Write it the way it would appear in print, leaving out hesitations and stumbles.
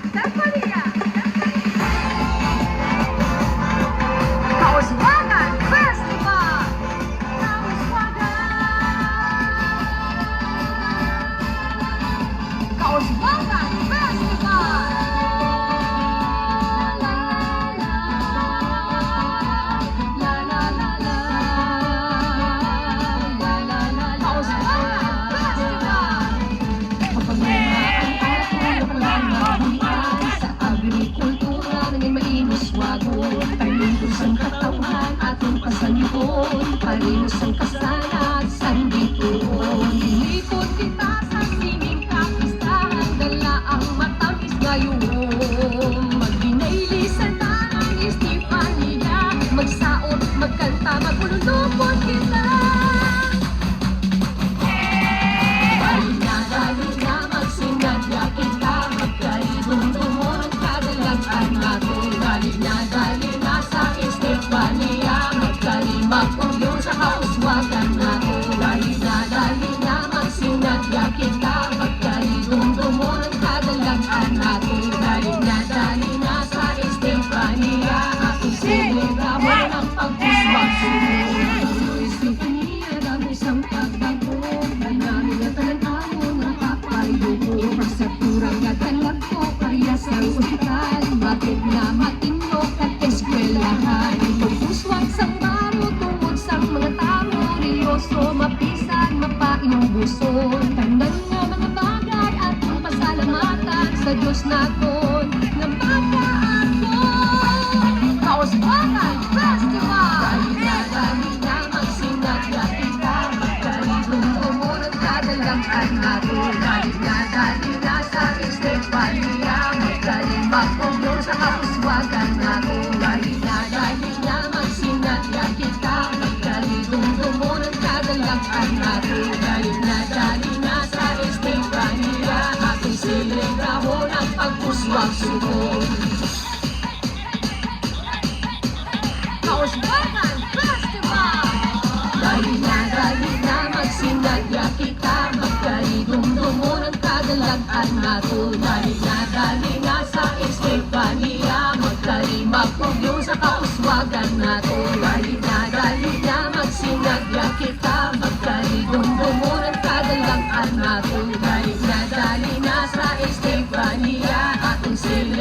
Estefania! Kauswagan Festival! Kauswagan Festival! Palinos ang katawan, ating pasalubon. Palinos ang kasalan, sanditoon. Lipot kita sa sining kapistahan, dala ang matamis ngayon. Magbinaylisan na ang Estefania, magsaot, magkanta, magulundupon kita. Dali na, magsinadya kita, magkalidong-dumon ang kadalagan natin. Dali na sa Estefania, magkalimag-ugyo sa kauswagan natin. Dali na, magsinadya kita, magkalidong-dumon ang kadalagan natin. Dali na sa Estefania, ating sinigawan ang pagpuswag-sunod. Estefania, dami isang pagdagong, namin na talang-amon ng papayuko. Pasaturang gagalag ko, parehas ng ospital, matid na matinok at eskwelahan. Pagpuswag sang baro, tungod sang mga tamo, reloso, mapisan, mapainom buson. Tandang nga mga bagay at ang pasalamatan sa Diyos naton, na magkaakon. Kauswagan Festival! Dali na, magsinadya kita, magkalidong-dumon ang kadalagan natin. Dali na sa Estefania, magkalimag-ugyo sa kauswagan natin. Dali na, magsinadya kita, magkalidong-dumon ang kadalagan natin. Dali na sa Estefania, ating siligrahon ang pagpuswag-sunod. Kauswagan Festival! Dali na, magsinadya kita, magkalidong-dumon ang kadalagan natin. Dali na sa Estefania, magkalimag-ugyo sa kauswagan natin. Dali na, magsinadya kita, magkalidong-dumon ang kadalagan natin. Dali na sa Estefania, ating sila